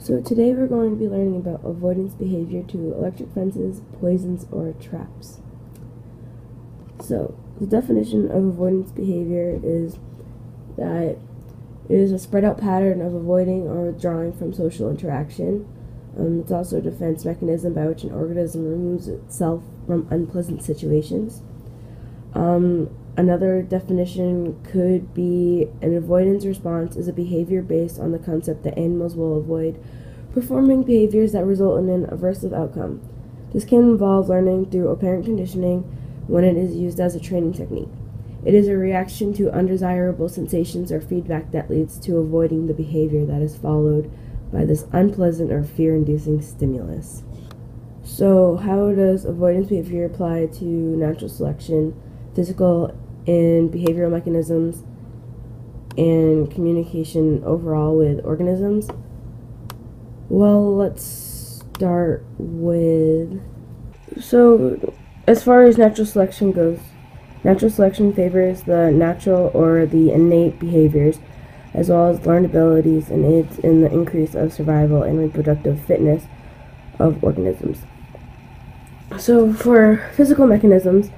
So today we're going to be learning about avoidance behavior to electric fences, poisons, or traps. So the definition of avoidance behavior is that it is a spread out pattern of avoiding or withdrawing from social interaction. It's also a defense mechanism by which an organism removes itself from unpleasant situations. Another definition could be an avoidance response is a behavior based on the concept that animals will avoid performing behaviors that result in an aversive outcome. This can involve learning through operant conditioning when it is used as a training technique. It is a reaction to undesirable sensations or feedback that leads to avoiding the behavior that is followed by this unpleasant or fear-inducing stimulus. So how does avoidance behavior apply to natural selection, physical and behavioral mechanisms, and communication overall with organisms? Well, let's start with... So, as far as natural selection goes, natural selection favors the natural or the innate behaviors, as well as learned abilities, and aids in the increase of survival and reproductive fitness of organisms. So, for physical mechanisms,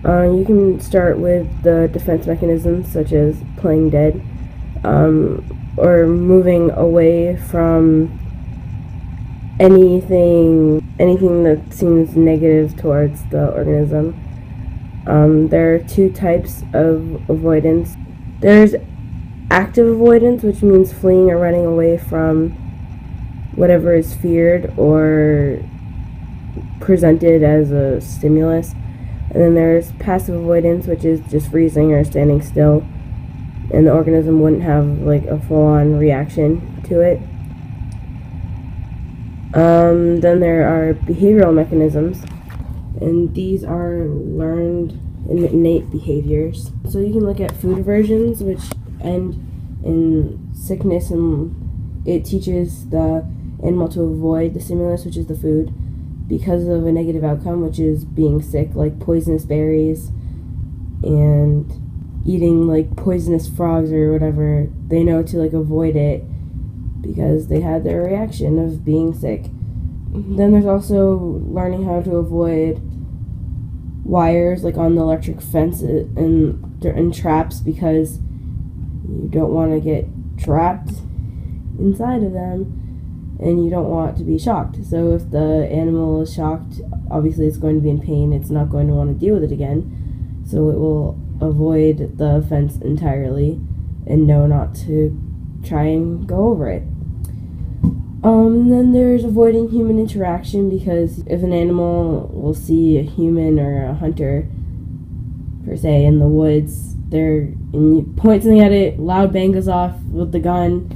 you can start with the defense mechanisms such as playing dead, or moving away from anything that seems negative towards the organism. There are two types of avoidance. There's active avoidance, which means fleeing or running away from whatever is feared or presented as a stimulus. And then there's passive avoidance, which is just freezing or standing still, and the organism wouldn't have like a full-on reaction to it. Then there are behavioral mechanisms, and these are learned and innate behaviors. So you can look at food aversions, which end in sickness, and it teaches the animal to avoid the stimulus, which is the food, because of a negative outcome, which is being sick, like poisonous berries and eating like poisonous frogs or whatever. They know to like avoid it because they had their reaction of being sick. Then there's also learning how to avoid wires like on the electric fence and traps, because you don't want to get trapped inside of them and you don't want to be shocked. So if the animal is shocked, obviously it's going to be in pain. It's not going to want to deal with it again, so it will avoid the fence entirely and know not to try and go over it. Then there's avoiding human interaction, because if an animal will see a human or a hunter, per se, in the woods, and you point something at it, loud bang goes off with the gun,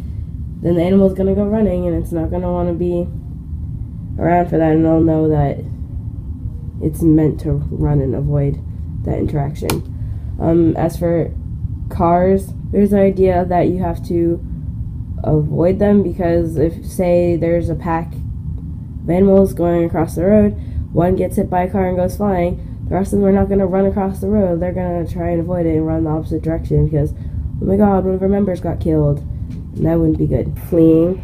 then the animal's going to go running, and it's not going to want to be around for that, and they'll know that it's meant to run and avoid that interaction. As for cars, there's the idea that you have to avoid them, because if, say, there's a pack of animals going across the road, one gets hit by a car and goes flying, the rest of them are not going to run across the road. They're going to try and avoid it and run the opposite direction, because, oh my god, one of our members got killed, and that wouldn't be good. Fleeing.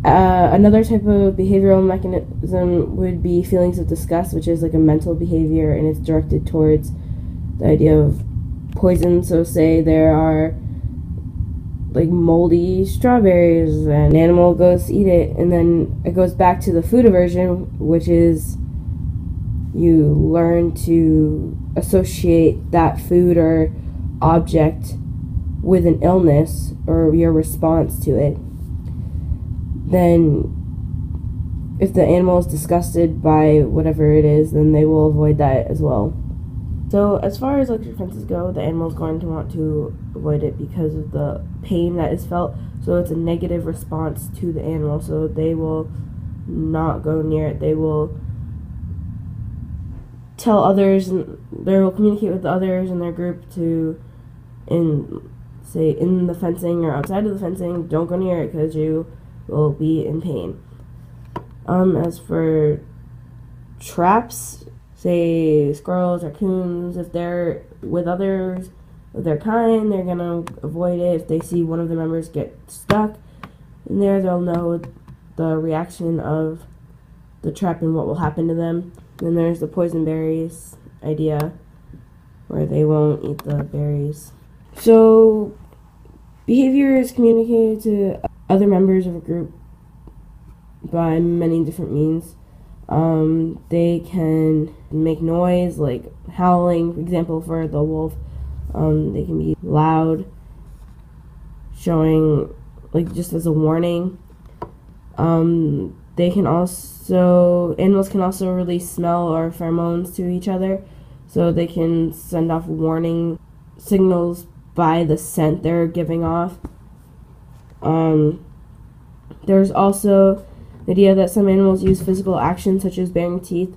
Another type of behavioral mechanism would be feelings of disgust, which is like a mental behavior, and it's directed towards the idea of poison. So say there are like moldy strawberries, and an animal goes to eat it, and then it goes back to the food aversion, which is you learn to associate that food or object with an illness or your response to it. Then if the animal is disgusted by whatever it is, then they will avoid that as well. So as far as electric fences go, the animal is going to want to avoid it because of the pain that is felt. So it's a negative response to the animal, so they will not go near it. They will tell others, and they will communicate with the others in their group to, say in the fencing or outside of the fencing, don't go near it because you will be in pain. As for traps, say squirrels, raccoons, if they're with others of their kind, they're gonna avoid it. If they see one of the members get stuck in there, they'll know the reaction of the trap and what will happen to them. Then there's the poison berries idea, where they won't eat the berries. So behavior is communicated to other members of a group by many different means. They can make noise, like howling, for example, for the wolf. They can be loud, showing, like, just as a warning. They can also, animals can also release smell or pheromones to each other, so they can send off warning signals by the scent they're giving off. There's also the idea that some animals use physical actions such as baring teeth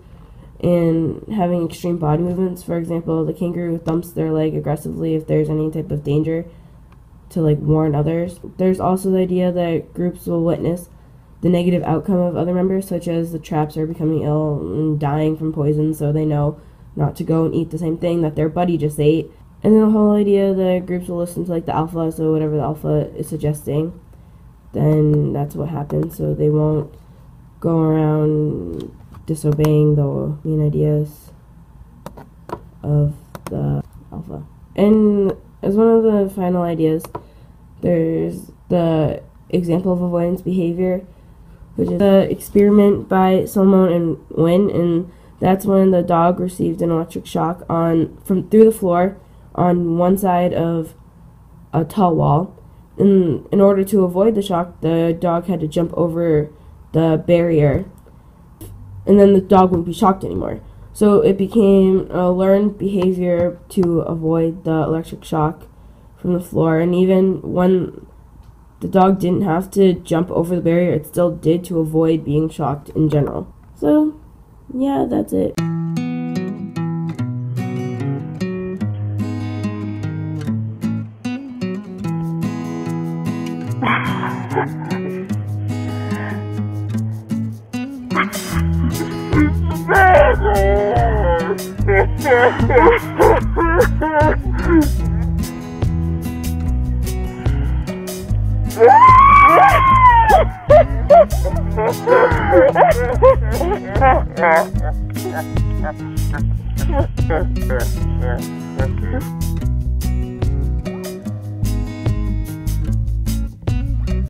and having extreme body movements. For example, the kangaroo thumps their leg aggressively if there's any type of danger to, like, warn others. There's also the idea that groups will witness the negative outcome of other members, such as the traps are becoming ill and dying from poison, so they know not to go and eat the same thing that their buddy just ate. And then the whole idea that groups will listen to, like, the alpha, so whatever the alpha is suggesting, then that's what happens, so they won't go around disobeying the main ideas of the alpha. And as one of the final ideas, there's the example of avoidance behavior, which is the experiment by Solomon and Wynn, and that's when the dog received an electric shock through the floor on one side of a tall wall. In order to avoid the shock, the dog had to jump over the barrier, and then the dog wouldn't be shocked anymore. So it became a learned behavior to avoid the electric shock from the floor, and even when the dog didn't have to jump over the barrier, it still did to avoid being shocked in general. So, yeah, that's it.